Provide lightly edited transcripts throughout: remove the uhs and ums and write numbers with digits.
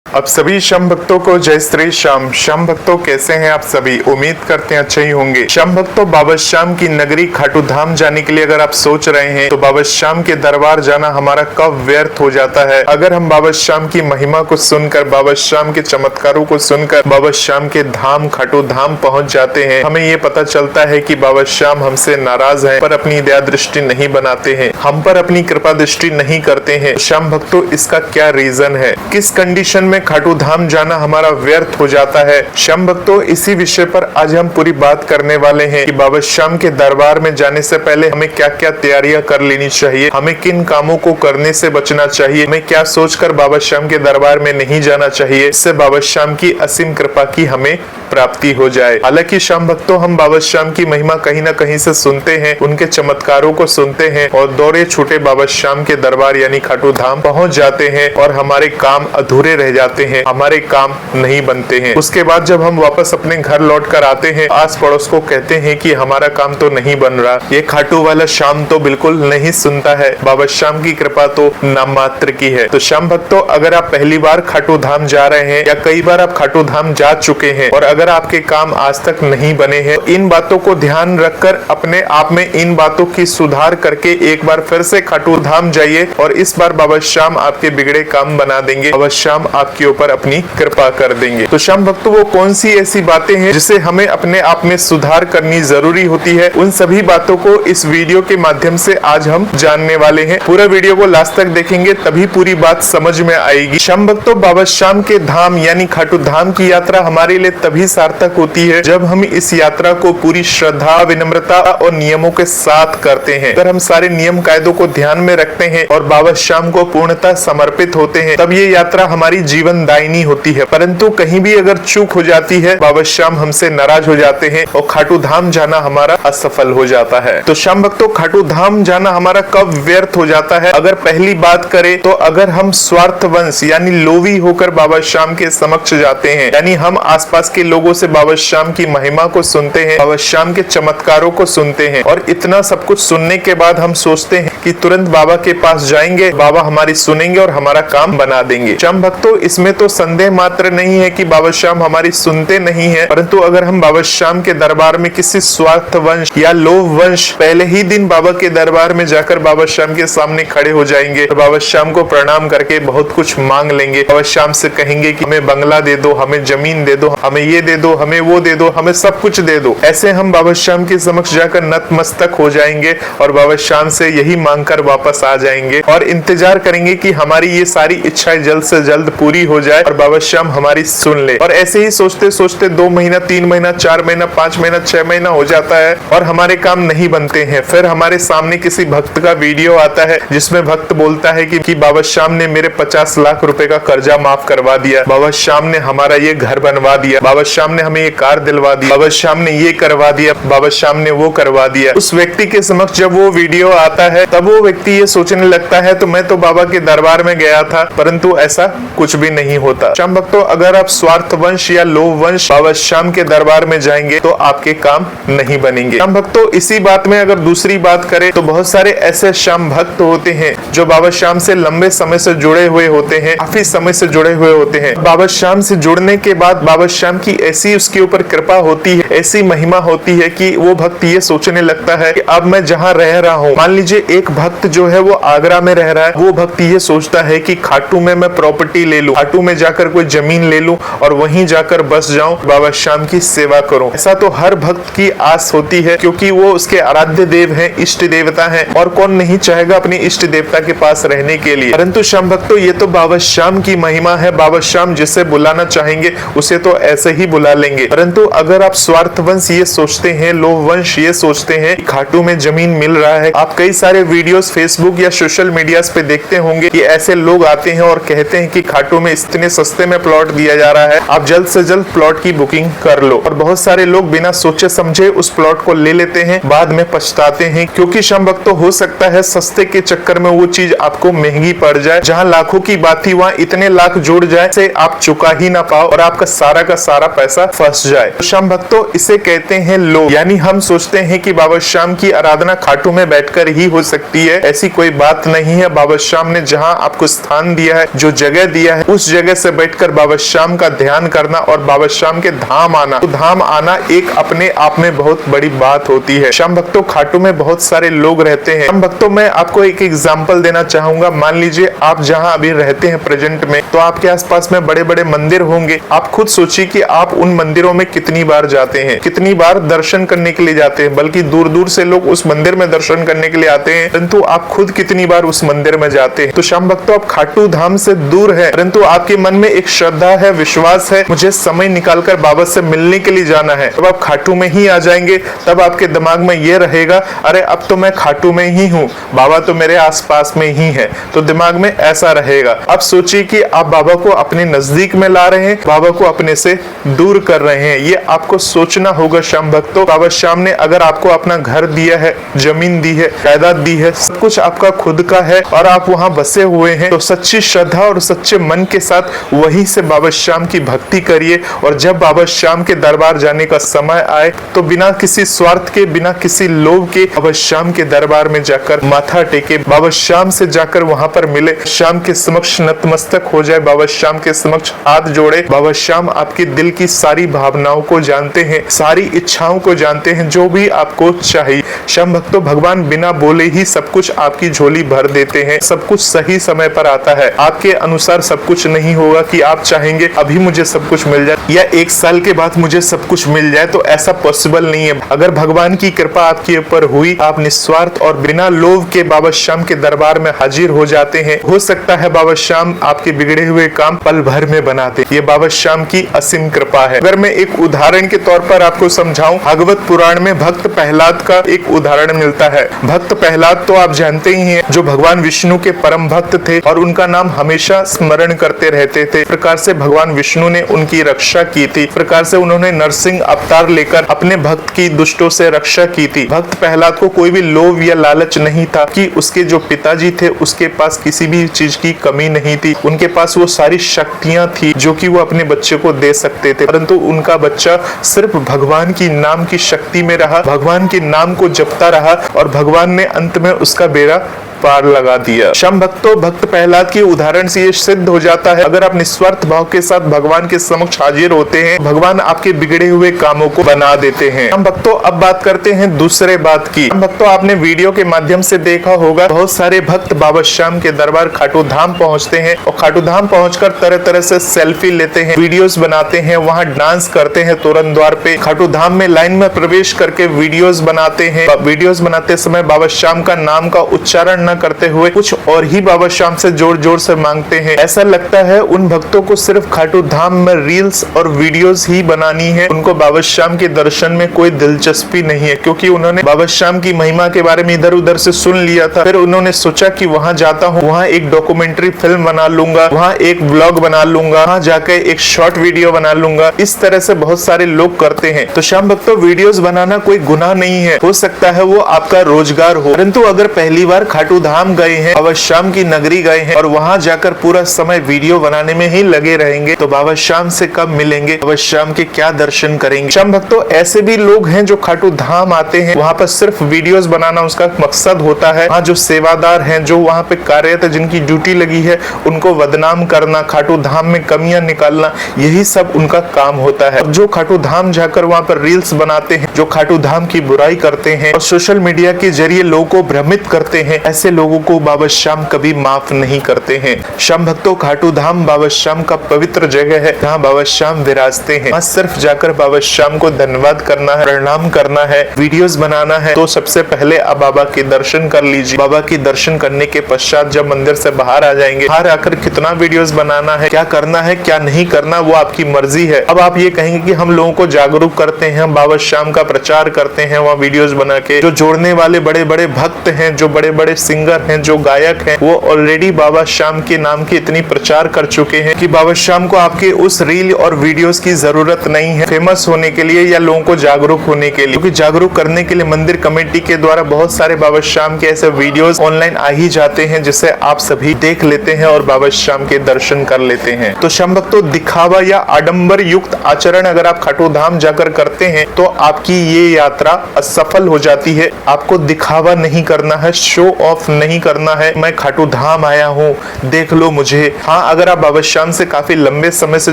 अब सभी श्याम भक्तों को जय श्री श्याम। श्याम भक्तों कैसे हैं आप सभी? उम्मीद करते हैं अच्छे ही होंगे। श्याम भक्तों, बाबा श्याम की नगरी खाटू धाम जाने के लिए अगर आप सोच रहे हैं तो बाबा श्याम के दरबार जाना हमारा कब व्यर्थ हो जाता है। अगर हम बाबा श्याम की महिमा को सुनकर, बाबा श्याम के चमत्कारों को सुनकर बाबा श्याम के धाम खाटू धाम पहुंच जाते हैं, हमें ये पता चलता है कि बाबा श्याम हमसे नाराज है, पर अपनी दया दृष्टि नहीं बनाते हैं, हम पर अपनी कृपा दृष्टि नहीं करते हैं। श्याम भक्तों, इसका क्या रीजन है? किस कंडीशन में खाटू धाम जाना हमारा व्यर्थ हो जाता है? श्याम भक्तों, इसी विषय पर आज हम पूरी बात करने वाले हैं कि बाबा श्याम के दरबार में जाने से पहले हमें क्या क्या तैयारियां कर लेनी चाहिए, हमें किन कामों को करने से बचना चाहिए, हमें क्या सोचकर बाबा श्याम के दरबार में नहीं जाना चाहिए, इससे बाबा श्याम की असीम कृपा की हमें प्राप्ति हो जाए। हालांकि श्याम भक्तों, हम बाबा श्याम की महिमा कहीं न कहीं से सुनते हैं, उनके चमत्कारों को सुनते हैं और दौड़े छूटे बाबा श्याम के दरबार यानी खाटू धाम पहुंच जाते हैं और हमारे काम अधूरे रह जाते हैं, हमारे काम नहीं बनते हैं। उसके बाद जब हम वापस अपने घर लौट कर आते हैं, आस पड़ोस को कहते हैं कि हमारा काम तो नहीं बन रहा, ये खाटू वाला श्याम तो बिल्कुल नहीं सुनता है, बाबा श्याम की कृपा तो नाम मात्र की है। तो श्याम भक्तों, अगर आप पहली बार खाटू धाम जा रहे हैं या कई बार आप खाटू धाम जा चुके हैं और अगर आपके काम आज तक नहीं बने हैं, तो इन बातों को ध्यान रखकर अपने आप में इन बातों की सुधार करके एक बार फिर से खाटू धाम जाइए और इस बार बाबा श्याम आपके बिगड़े काम बना देंगे, बाबा श्याम आपके ऊपर अपनी कृपा कर देंगे। तो श्याम भक्तों, वो कौन सी ऐसी बातें हैं जिसे हमें अपने आप में सुधार करनी जरूरी होती है, उन सभी बातों को इस वीडियो के माध्यम से आज हम जानने वाले हैं। पूरा वीडियो को लास्ट तक देखेंगे तभी पूरी बात समझ में आएगी। श्याम भक्तों, बाबा श्याम के धाम यानी खाटू धाम की यात्रा हमारे लिए तभी सार्थक होती है जब हम इस यात्रा को पूरी श्रद्धा, विनम्रता और नियमों के साथ करते हैं। अगर हम सारे नियम कायदों को ध्यान में रखते हैं और बाबा श्याम को पूर्णतः समर्पित होते हैं, तब ये यात्रा हमारी जीवन दायिनी होती है। परंतु कहीं भी अगर चूक हो जाती है, बाबा श्याम हमसे नाराज हो जाते हैं और खाटू धाम जाना हमारा असफल हो जाता है। तो श्याम भक्तों, खाटू धाम जाना हमारा कब व्यर्थ हो जाता है? अगर पहली बात करें तो अगर हम स्वार्थवंश यानी लोभी होकर बाबा श्याम के समक्ष जाते हैं, यानी हम आसपास के लोगों से बाबा श्याम की महिमा को सुनते हैं, बाबा श्याम के चमत्कारों को सुनते हैं और इतना सब कुछ सुनने के बाद हम सोचते हैं कि तुरंत बाबा के पास जाएंगे, बाबा हमारी सुनेंगे और हमारा काम बना देंगे। श्याम भक्तों, इसमें तो संदेह मात्र नहीं है कि बाबा श्याम हमारी सुनते नहीं है, परंतु अगर हम बाबा श्याम के दरबार में किसी स्वार्थवंश या लोभवंश पहले ही दिन बाबा के दरबार में जाकर बाबा श्याम के सामने खड़े हो जाएंगे, तो बाबा श्याम को प्रणाम करके बहुत कुछ मांग लेंगे, बाबा श्याम से कहेंगे कि हमें बंगला दे दो, हमें जमीन दे दो, हमें ये दे दो, हमें वो दे दो, हमें सब कुछ दे दो। ऐसे हम बाबा श्याम के समक्ष जाकर नतमस्तक हो जाएंगे और बाबा श्याम से यही मांगकर वापस आ जाएंगे और इंतजार करेंगे कि हमारी ये सारी इच्छाएं जल्द से जल्द पूरी हो जाए और बाबा श्याम हमारी सुन ले। और ऐसे ही सोचते सोचते 2 महीना, 3 महीना, 4 महीना, 5 महीना, 6 महीना हो जाता है और हमारे काम नहीं बनते हैं। फिर हमारे सामने किसी भक्त का वीडियो आता है जिसमें भक्त बोलता है कि बाबा श्याम ने मेरे 50 लाख रुपए का कर्जा माफ करवा दिया, बाबा श्याम ने हमारा ये घर बनवा दिया, बाबा श्याम ने हमें ये कार दिलवा दी, बाबा श्याम ने ये करवा दिया, बाबा श्याम ने वो करवा दिया। उस व्यक्ति के समक्ष जब वो वीडियो आता है तब वो व्यक्ति ये सोचने लगता है तो मैं तो बाबा के दरबार में गया था, परंतु ऐसा कुछ भी नहीं होता। श्याम भक्तों, अगर आप स्वार्थवंश या लोभवंश बाबा श्याम के दरबार में जाएंगे तो आपके काम नहीं बनेंगे। श्याम भक्तों, इसी बात में अगर दूसरी बात करें तो बहुत सारे ऐसे श्याम भक्त होते हैं जो बाबा श्याम से लंबे समय से जुड़े हुए होते हैं, काफी समय से जुड़े हुए होते हैं। बाबा श्याम से जुड़ने के बाद बाबा श्याम की ऐसी उसके ऊपर कृपा होती है, ऐसी महिमा होती है कि वो भक्त ये सोचने लगता है कि अब मैं जहाँ रह रहा हूँ, मान लीजिए एक भक्त जो है वो आगरा में रह रहा है, वो भक्त ये सोचता है कि खाटू में मैं प्रॉपर्टी ले लूं, खाटू में जाकर कोई जमीन ले लूं और वहीं जाकर बस जाऊं, बाबा श्याम की सेवा करूं। ऐसा तो हर भक्त की आस होती है क्योंकि वो उसके आराध्य देव हैं, इष्ट देवता हैं और कौन नहीं चाहेगा अपने इष्ट देवता के पास रहने के लिए। परंतु श्याम भक्तों, ये तो बाबा श्याम की महिमा है, बाबा श्याम जिसे बुलाना चाहेंगे उसे तो ऐसे ही बुला लेंगे। परंतु अगर आप स्वार्थवंश ये सोचते हैं, लोभवंश ये सोचते हैं खाटू में जमीन मिल रहा है, आप कई सारे वीडियोस फेसबुक या सोशल मीडिया पे देखते होंगे कि ऐसे लोग आते हैं और कहते हैं कि खाटू में इतने सस्ते में प्लॉट दिया जा रहा है, आप जल्द से जल्द प्लॉट की बुकिंग कर लो। और बहुत सारे लोग बिना सोचे समझे उस प्लॉट को ले लेते हैं, बाद में पछताते हैं क्योंकि श्याम भक्तों, हो सकता है सस्ते के चक्कर में वो चीज आपको महंगी पड़ जाए, जहाँ लाखों की बात थी वहाँ इतने लाख जुड़ जाए से आप चुका ही ना पाओ और आपका सारा का सारा पैसा फंस जाए। तो श्याम भक्तों, इसे कहते हैं लोभ, यानी हम सोचते हैं कि बाबा श्याम की आराधना खाटू में बैठकर ही हो सकती है। ऐसी कोई बात नहीं है। बाबा श्याम ने जहाँ आपको स्थान दिया है, जो जगह दिया है, उस जगह से बैठकर बाबा श्याम का ध्यान करना और बाबा श्याम के धाम आना, तो धाम आना एक अपने आप में बहुत बड़ी बात होती है। श्याम भक्तों, खाटू में बहुत सारे लोग रहते हैं। श्याम भक्तों, मैं आपको एक एग्जाम्पल देना चाहूंगा। मान लीजिए आप जहां अभी रहते हैं प्रेजेंट में, तो आपके आसपास में बड़े बड़े मंदिर होंगे। आप खुद सोचिए कि आप उन मंदिरों में कितनी बार जाते हैं, कितनी बार दर्शन करने के लिए जाते हैं। बल्कि दूर दूर से लोग उस मंदिर में दर्शन करने के लिए आते हैं, परंतु आप खुद कितनी बार उस मंदिर में जाते हैं। तो श्याम भक्तों, आप खाटू धाम से दूर है, परंतु आपके मन में एक श्रद्धा है, विश्वास है, मुझे समय निकालकर बाबा से मिलने के लिए जाना है। जब आप खाटू में ही आ जाएंगे, तब आपके दिमाग में ये रहेगा, अरे अब तो मैं खाटू में ही हूँ, बाबा तो मेरे आसपास में ही है। तो दिमाग में ऐसा रहेगा। अब सोचिए कि आप बाबा को अपने नजदीक में ला रहे हैं, बाबा को अपने से दूर कर रहे हैं। ये आपको सोचना होगा श्याम भक्तों। बाबा श्याम ने अगर आपको अपना घर दिया है, जमीन दी है, जायदाद दी है, सब कुछ आपका खुद का है और आप वहां बसे हुए हैं, तो सच्ची श्रद्धा और सच्चे मन के साथ वहीं से बाबा श्याम की भक्ति करिए। और जब बाबा श्याम के दरबार जाने का समय आए, तो बिना किसी स्वार्थ के, बिना किसी लोभ के बाबा श्याम के दरबार में जाकर माथा टेके, बाबा श्याम से जाकर वहां पर मिले, श्याम के समक्ष नतमस्तक हो जाए, बाबा श्याम के समक्ष हाथ जोड़े। बाबा श्याम आपके दिल की सारी भावनाओं को जानते हैं, सारी इच्छाओं को जानते हैं, जो भी आपको चाहिए। श्याम भक्तों, भगवान बिना बोले ही सब कुछ आपकी झोली भर देते हैं। सब कुछ सही समय पर आता है। आपके अनुसार सब कुछ नहीं होगा कि आप चाहेंगे अभी मुझे सब कुछ मिल जाए या 1 साल के बाद मुझे सब कुछ मिल जाए, तो ऐसा पॉसिबल नहीं है। अगर भगवान की कृपा आपके ऊपर हुई, आप निस्वार्थ और बिना लोभ के बाबा श्याम के दरबार में हाजिर हो जाते हैं, हो सकता है बाबा श्याम आपके बिगड़े हुए काम पल भर में बनाते। ये बाबा श्याम की असीम कृपा है। अगर मैं एक उदाहरण के तौर पर आपको समझाऊं, भागवत पुराण में भक्त प्रहलाद का एक उदाहरण मिलता है। भक्त प्रहलाद तो आप जानते ही हैं, जो भगवान विष्णु के परम भक्त थे और उनका नाम हमेशा स्मरण करते रहते थे। इस प्रकार से भगवान विष्णु ने उनकी रक्षा की थी। इस प्रकार से उन्होंने नरसिंह अवतार लेकर अपने भक्त की दुष्टों से रक्षा की थी। भक्त प्रहलाद को कोई भी लोभ या लालच नहीं था कि उसके जो पिताजी थे उसके पास किसी भी चीज की कमी नहीं थी। उनके पास वो सारी शक्तियां थी जो कि वो अपने बच्चे को दे सकते थे, परंतु उनका बच्चा सिर्फ भगवान की नाम की शक्ति में रहा, भगवान के नाम को जपता रहा और भगवान ने अंत में उसका बेड़ा पार लगा दिया। श्याम भक्तों, भक्त प्रहलाद के उदाहरण से ये सिद्ध हो जाता है, अगर आप निस्वार्थ भाव के साथ भगवान के समक्ष हाजिर होते हैं, भगवान आपके बिगड़े हुए कामों को बना देते हैं। श्याम भक्तों, अब बात करते हैं दूसरे बात की। श्याम भक्तों, आपने वीडियो के माध्यम से देखा होगा, बहुत सारे भक्त बाबा श्याम के दरबार खाटू धाम पहुंचते हैं और खाटू धाम पहुंचकर तरह तरह से सेल्फी लेते हैं, वीडियोस बनाते हैं, वहां डांस करते हैं तोरण द्वार पे। खाटू धाम में लाइन में प्रवेश करके वीडियोस बनाते हैं। वीडियोस बनाते समय बाबा श्याम का नाम का उच्चारण न करते हुए कुछ और ही बाबा श्याम से जोर जोर से मांगते हैं। ऐसा लगता है उन भक्तों को सिर्फ खाटू धाम में रील्स और वीडियोस ही बनानी है, उनको बाबा श्याम के दर्शन में कोई दिलचस्पी नहीं है, क्योंकि उन्होंने बाबा श्याम की महिमा के बारे में इधर उधर से सुन लिया था। फिर उन्होंने सोचा कि वहां जाता हूँ, वहां एक डॉक्यूमेंट्री फिल्म बना लूंगा, वहां एक व्लॉग बना लूंगा, वहां जाके एक शॉर्ट वीडियो बना लूंगा। इस तरह से बहुत सारे लोग करते हैं। तो श्याम भक्तों, वीडियोस बनाना कोई गुनाह नहीं है, हो सकता है वो आपका रोजगार हो, परंतु अगर पहली बार खाटू धाम गए हैं, बाबा श्याम की नगरी गए हैं और वहां जाकर पूरा समय वीडियो बनाने में ही लगे रहेंगे, तो बाबा श्याम से कब मिलेंगे, बाबा श्याम के क्या दर्शन करेंगे। श्याम भक्तों, ऐसे भी लोग हैं जो खाटू धाम आते हैं, वहां पर सिर्फ वीडियोस बनाना उसका मकसद होता है। वहां जो सेवादार हैं, जो वहां पे कार्यरत है, जिनकी ड्यूटी लगी है, उनको बदनाम करना, खाटू धाम में कमियां निकालना, यही सब उनका काम होता है। जो खाटू धाम जाकर वहां पर रील्स बनाते हैं, जो खाटू धाम की बुराई करते हैं और सोशल मीडिया के जरिए लोगों को भ्रमित करते हैं, ऐसे लोगों को बाबा श्याम कभी माफ नहीं करते हैं। श्याम भक्तों, खाटू धाम बाबा श्याम का पवित्र जगह है, जहाँ बाबा श्याम विराजते हैं। सिर्फ जाकर बाबा श्याम को धन्यवाद करना है, प्रणाम करना है, वीडियोस बनाना है, तो सबसे पहले आप बाबा के दर्शन कर लीजिए। बाबा के दर्शन करने के पश्चात जब मंदिर से बाहर आ जाएंगे, बाहर आकर कितना वीडियोस बनाना है, क्या करना है, क्या नहीं करना, वो आपकी मर्जी है। अब आप ये कहेंगे कि हम लोगों को जागरूक करते हैं, हम बाबा श्याम का प्रचार करते हैं वहाँ वीडियोस बना के। जो जोड़ने वाले बड़े बड़े भक्त हैं, जो बड़े बड़े सिंगर हैं, जो गायक हैं, वो ऑलरेडी बाबा श्याम के नाम की इतनी प्रचार कर चुके हैं कि बाबा श्याम को आपके उस रील और वीडियोस की जरूरत नहीं है फेमस होने के लिए या लोगों को जागरूक होने के लिए, क्योंकि जागरूक करने के लिए मंदिर कमेटी के द्वारा बहुत सारे बाबा श्याम के ऐसे वीडियोस ऑनलाइन आ ही जाते हैं, जिसे आप सभी देख लेते हैं और बाबा श्याम के दर्शन कर लेते हैं। तो श्याम भक्तों, दिखावा या आडंबर युक्त आचरण अगर आप खाटू धाम जाकर करते हैं तो आपकी ये यात्रा असफल हो जाती है। आपको दिखावा नहीं करना है, शो ऑफ नहीं करना है, मैं खाटू धाम आया हूँ, देख लो मुझे। हाँ, अगर आप बाबा श्याम से काफी लंबे समय से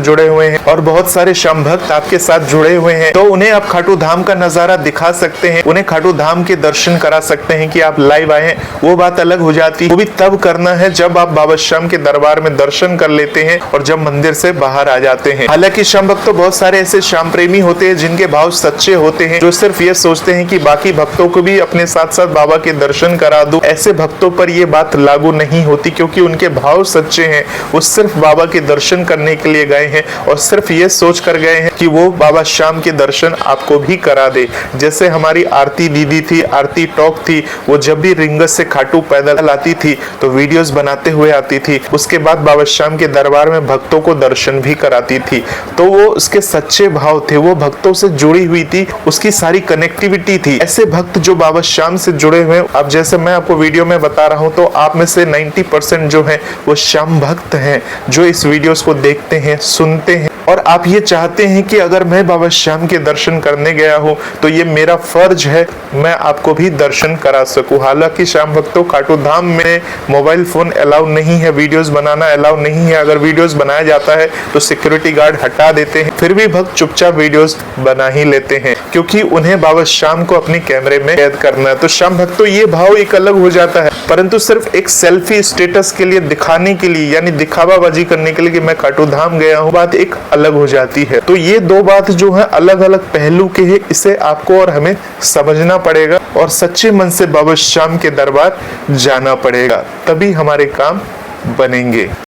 जुड़े हुए हैं और बहुत सारे श्याम भक्त आपके साथ जुड़े हुए हैं, तो उन्हें आप खाटू धाम का नजारा दिखा सकते हैं, उन्हें खाटू धाम के दर्शन करा सकते हैं कि आप लाइव आए हैं। वो बात अलग हो जाती है, वो भी तब करना है जब आप बाबा श्याम के दरबार में दर्शन कर लेते हैं और जब मंदिर से बाहर आ जाते हैं। हालांकि श्याम भक्त तो बहुत सारे ऐसे श्याम प्रेमी होते हैं जिनके भाव सच्चे होते हैं, जो सिर्फ ये सोचते हैं कि बाकी भक्तों को भी अपने साथ साथ बाबा के दर्शन करा दूं। ऐसे भक्तों पर ये बात लागू नहीं होती, क्योंकि उनके भाव सच्चे हैं। वो सिर्फ बाबा के दर्शन करने के लिए गए हैं और सिर्फ ये सोच कर गए हैं कि वो बाबा श्याम के दर्शन आपको भी करा दे। जैसे हमारी आरती दीदी थी, आरती टॉक थी, वो जब भी रिंगस से खाटू पैदल आती थी तो वीडियोस बनाते हुए आती थी। उसके बाद बाबा श्याम के दरबार में भक्तों को दर्शन भी कराती थी। तो वो उसके सच्चे भाव थे, वो भक्तों से जुड़ी हुई थी, उसकी सारी कनेक्टिविटी थी। ऐसे भक्त जो बाबा श्याम से जुड़े हुए, अब जैसे मैं आपको वीडियो में बता रहा हूँ, तो आप में से 90% जो है वो श्याम भक्त हैं, जो इस वीडियोस को देखते हैं, सुनते हैं, और आप ये चाहते हैं कि अगर मैं बाबा श्याम के दर्शन करने गया हूँ तो ये मेरा फर्ज है, मैं आपको भी दर्शन करा सकूं। हालांकि श्याम भक्तों, खाटू धाम में मोबाइल फोन अलाउ नहीं है, वीडियोस बनाना अलाउ नहीं है। अगर वीडियोस बनाया जाता है तो सिक्योरिटी गार्ड हटा देते हैं, फिर भी भक्त चुपचाप वीडियोस बना ही लेते हैं, क्योंकि उन्हें बाबा श्याम को अपने कैमरे में कैद करना है। तो श्याम भक्तों, ये भाव एक अलग हो जाता है, परंतु सिर्फ एक सेल्फी स्टेटस के लिए, दिखाने के लिए, यानी दिखावाबाजी करने के लिए कि मैं खाटू धाम गया हूँ, बात एक अलग हो जाती है। तो ये दो बात जो है अलग अलग पहलू के हैं, इसे आपको और हमें समझना पड़ेगा और सच्चे मन से बाबा श्याम के दरबार जाना पड़ेगा, तभी हमारे काम बनेंगे।